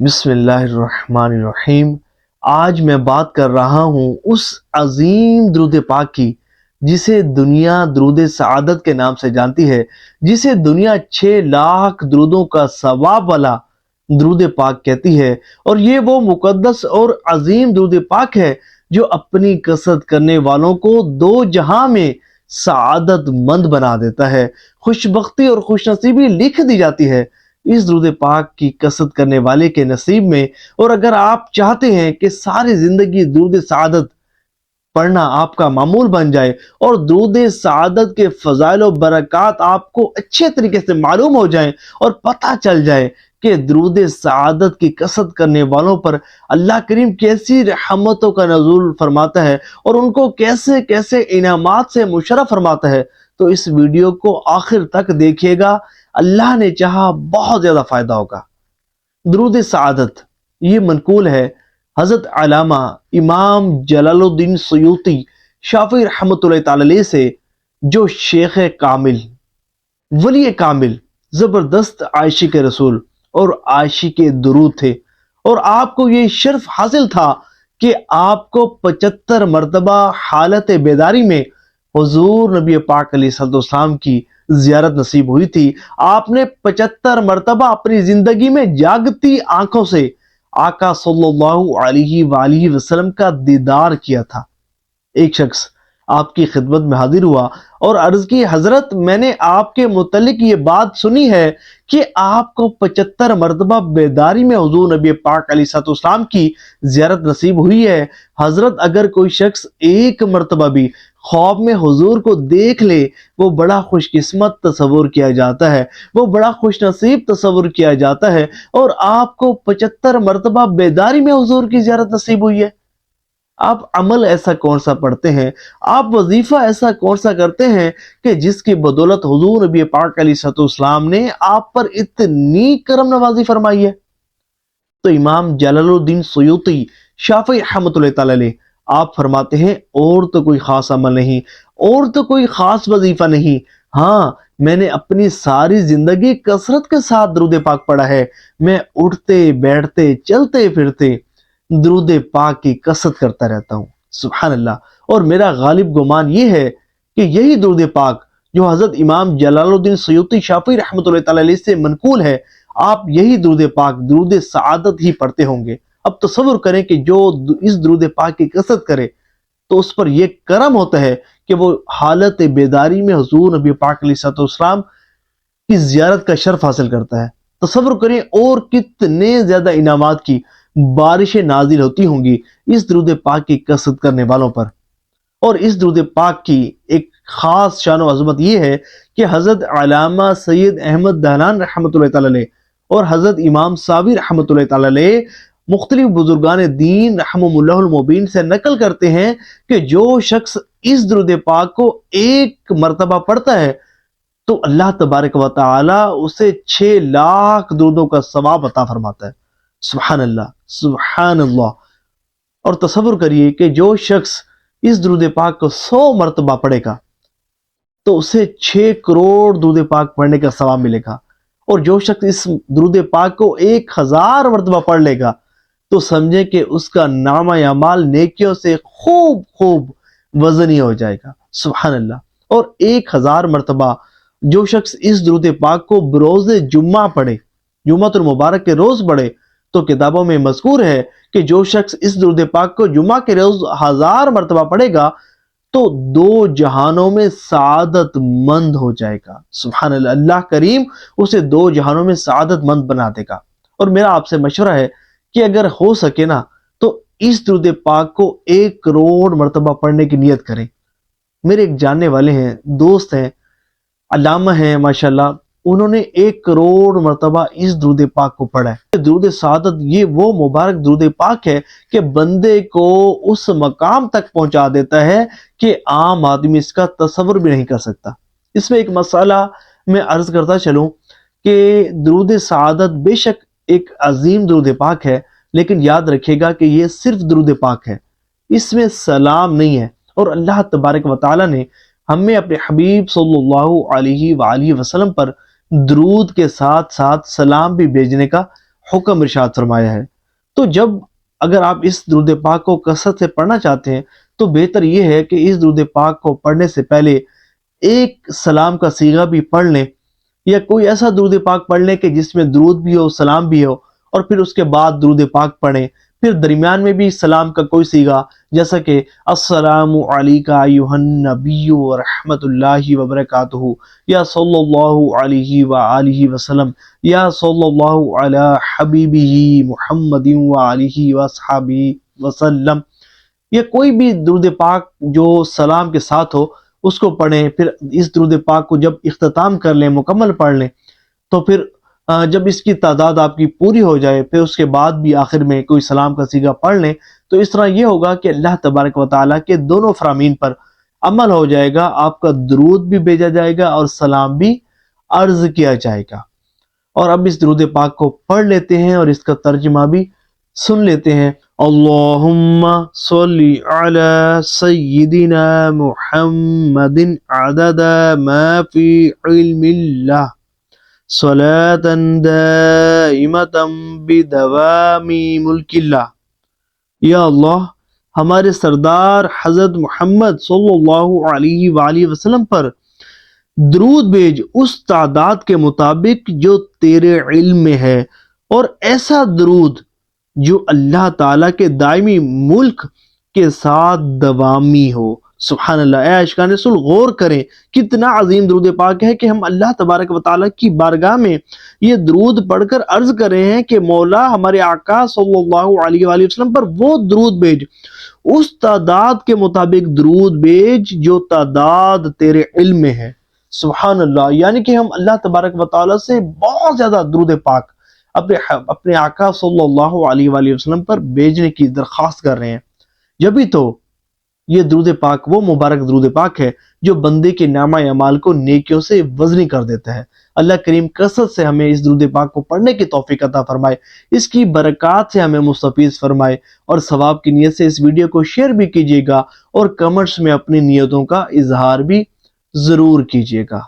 بسم اللہ الرحمن الرحیم۔ آج میں بات کر رہا ہوں اس عظیم درود پاک کی جسے دنیا درود سعادت کے نام سے جانتی ہے، جسے دنیا 6 لاکھ درودوں کا ثواب والا درود پاک کہتی ہے۔ اور یہ وہ مقدس اور عظیم درود پاک ہے جو اپنی کثرت کرنے والوں کو دو جہاں میں سعادت مند بنا دیتا ہے، خوش بختی اور خوش نصیبی لکھ دی جاتی ہے اس درود پاک کی کثرت کرنے والے کے نصیب میں۔ اور اگر آپ چاہتے ہیں کہ ساری زندگی درود سعادت پڑھنا آپ کا معمول بن جائے اور درود سعادت کے فضائل و برکات آپ کو اچھے طریقے سے معلوم ہو جائیں اور پتہ چل جائے کہ درود سعادت کی کثرت کرنے والوں پر اللہ کریم کیسی رحمتوں کا نزول فرماتا ہے اور ان کو کیسے کیسے انعامات سے مشرف فرماتا ہے، تو اس ویڈیو کو آخر تک دیکھیے گا، اللہ نے چاہا بہت زیادہ فائدہ ہوگا۔ درود سعادت یہ منقول ہے حضرت علامہ امام جلال الدین سیوطی شافعی رحمۃ اللہ تعالی علیہ سے، جو شیخ کامل، ولی کامل، زبردست عاشق رسول اور عاشق درود تھے، اور آپ کو یہ شرف حاصل تھا کہ آپ کو 75 مرتبہ حالت بیداری میں حضور نبی پاک علیہ السلام کی زیارت نصیب ہوئی تھی۔ آپ نے 75 مرتبہ اپنی زندگی میں جاگتی آنکھوں سے آقا صلی اللہ علیہ وآلہ وسلم کا دیدار کیا تھا۔ ایک شخص آپ کی خدمت میں حاضر ہوا اور عرض کی، حضرت میں نے آپ کے متعلق یہ بات سنی ہے کہ آپ کو 75 مرتبہ بیداری میں حضور نبی پاک علیہ السلام کی زیارت نصیب ہوئی ہے۔ حضرت اگر کوئی شخص ایک مرتبہ بھی خواب میں حضور کو دیکھ لے، وہ بڑا خوش قسمت تصور کیا جاتا ہے، وہ بڑا خوش نصیب تصور کیا جاتا ہے، اور آپ کو 75 مرتبہ بیداری میں حضور کی زیارت نصیب ہوئی ہے۔ آپ عمل ایسا کون سا پڑھتے ہیں، آپ وظیفہ ایسا کون سا کرتے ہیں کہ جس کی بدولت حضور نبی پاک علیہ السلام نے آپ پر اتنی کرم نوازی فرمائی ہے؟ تو امام جلال الدین سیوطی شافعی رحمۃ اللہ تعالی علیہ آپ فرماتے ہیں، اور تو کوئی خاص عمل نہیں، اور تو کوئی خاص وظیفہ نہیں، ہاں میں نے اپنی ساری زندگی کثرت کے ساتھ درود پاک پڑھا ہے۔ میں اٹھتے بیٹھتے چلتے پھرتے درود پاک کی کثرت کرتا رہتا ہوں، سبحان اللہ۔ اور میرا غالب گمان یہ ہے کہ یہی درود پاک جو حضرت امام جلال الدین سیوطی شافعی رحمۃ اللہ تعالی علیہ سے منقول ہے، آپ یہی درود پاک درود سعادت ہی پڑھتے ہوں گے۔ اب تصور کریں کہ جو اس درود پاک کی کثرت کرے تو اس پر یہ کرم ہوتا ہے کہ وہ حالت بیداری میں حضور نبی پاک علیہ السلام کی زیارت کا شرف حاصل کرتا ہے۔ تصور کریں اور کتنے زیادہ انعامات کی بارشیں نازل ہوتی ہوں گی اس درود پاک کی کثرت کرنے والوں پر۔ اور اس درود پاک کی ایک خاص شان و عظمت یہ ہے کہ حضرت علامہ سید احمد دہلان رحمۃ اللہ تعالی علیہ اور حضرت امام ساوی رحمۃ اللہ تعالی علیہ مختلف بزرگان دین رحمہم اللہ المبین سے نقل کرتے ہیں کہ جو شخص اس درود پاک کو ایک مرتبہ پڑھتا ہے تو اللہ تبارک و تعالی اسے 6 لاکھ درودوں کا ثواب عطا فرماتا ہے، سبحان اللہ، سبحان اللہ۔ اور تصور کریے کہ جو شخص اس درود پاک کو 100 مرتبہ پڑھے گا تو اسے 6 کروڑ درود پاک پڑھنے کا ثواب ملے گا، اور جو شخص اس درود پاک کو 1000 مرتبہ پڑھ لے گا تو سمجھیں کہ اس کا نامہ اعمال نیکیوں سے خوب خوب وزنی ہو جائے گا، سبحان اللہ۔ اور 1000 مرتبہ جو شخص اس درود پاک کو بروز جمعہ پڑھے، جمعۃ المبارک کے روز پڑھے، تو کتابوں میں مذکور ہے کہ جو شخص اس درود پاک کو جمعہ کے روز 1000 مرتبہ پڑھے گا تو 2 جہانوں میں سعادت مند ہو جائے گا، سبحان اللہ۔ اللہ کریم اسے 2 جہانوں میں سعادت مند بنا دے گا۔ اور میرا آپ سے مشورہ ہے کہ اگر ہو سکے نا تو اس درود پاک کو 1 کروڑ مرتبہ پڑھنے کی نیت کریں۔ میرے ایک جاننے والے ہیں، دوست ہیں، علامہ ہیں ماشاءاللہ، انہوں نے 1 کروڑ مرتبہ اس درود پاک کو پڑھا ہے۔ درود سعادت یہ وہ مبارک درود پاک ہے کہ بندے کو اس مقام تک پہنچا دیتا ہے کہ عام آدمی اس کا تصور بھی نہیں کر سکتا۔ اس میں ایک مسئلہ میں عرض کرتا چلوں کہ درود سعادت بے شک ایک عظیم درود پاک ہے، لیکن یاد رکھیے گا کہ یہ صرف درود پاک ہے، اس میں سلام نہیں ہے۔ اور اللہ تبارک و تعالی نے ہمیں اپنے حبیب صلی اللہ علیہ وآلہ وسلم پر درود کے ساتھ ساتھ سلام بھی بھیجنے کا حکم ارشاد فرمایا ہے۔ تو جب اگر آپ اس درود پاک کو کثرت سے پڑھنا چاہتے ہیں تو بہتر یہ ہے کہ اس درود پاک کو پڑھنے سے پہلے ایک سلام کا صیغہ بھی پڑھ لیں، یا کوئی ایسا درود پاک پڑھ لیں کہ جس میں درود بھی ہو، سلام بھی ہو، اور پھر اس کے بعد درود پاک پڑھیں، پھر درمیان میں بھی سلام کا کوئی صیغہ، جیسا کہ السلام علیکہ ایھا النبی ورحمۃ اللہ وبرکاتہ، یا صلی اللہ علیہ وآلہ وسلم، یا صلی اللہ علی حبیبہ محمد وآلہ وصحبہ وسلم، یا کوئی بھی درود پاک جو سلام کے ساتھ ہو اس کو پڑھیں۔ پھر اس درود پاک کو جب اختتام کر لیں، مکمل پڑھ لیں، تو پھر جب اس کی تعداد آپ کی پوری ہو جائے، پھر اس کے بعد بھی آخر میں کوئی سلام کا صیغہ پڑھ لیں، تو اس طرح یہ ہوگا کہ اللہ تبارک و تعالیٰ کے دونوں فرامین پر عمل ہو جائے گا، آپ کا درود بھی بھیجا جائے گا اور سلام بھی عرض کیا جائے گا۔ اور اب اس درود پاک کو پڑھ لیتے ہیں اور اس کا ترجمہ بھی سن لیتے ہیں۔ اللہم صلی علی سیدنا محمد عدد ما فی علم اللہ صلاة دائمة بدوام ملک اللہ۔ یا اللہ، ہمارے سردار حضرت محمد صلی اللہ علیہ وآلہ وسلم پر درود بھیج اس تعداد کے مطابق جو تیرے علم میں ہے، اور ایسا درود جو اللہ تعالیٰ کے دائمی ملک کے ساتھ دوامی ہو۔ سبحان اللہ۔ اے عاشقان رسول، غور کریں کتنا عظیم درود پاک ہے کہ ہم اللہ تبارک و تعالیٰ کی بارگاہ میں یہ درود پڑھ کر عرض کر رہے ہیں کہ مولا، ہمارے آقا صلی اللہ علیہ وآلہ وسلم پر وہ درود بھیج، اس تعداد کے مطابق درود بھیج جو تعداد تیرے علم میں ہے۔ سبحان اللہ۔ یعنی کہ ہم اللہ تبارک و تعالیٰ سے بہت زیادہ درود پاک اپنے آقا صلی اللہ علیہ وآلہ وسلم پر بھیجنے کی درخواست کر رہے ہیں۔ جبھی تو یہ درود پاک وہ مبارک درود پاک ہے جو بندے کے نامہ اعمال کو نیکیوں سے وزنی کر دیتا ہے۔ اللہ کریم کثرت سے ہمیں اس درود پاک کو پڑھنے کی توفیق عطا فرمائے، اس کی برکات سے ہمیں مستفیض فرمائے، اور ثواب کی نیت سے اس ویڈیو کو شیئر بھی کیجیے گا، اور کمنٹس میں اپنی نیتوں کا اظہار بھی ضرور کیجیے گا۔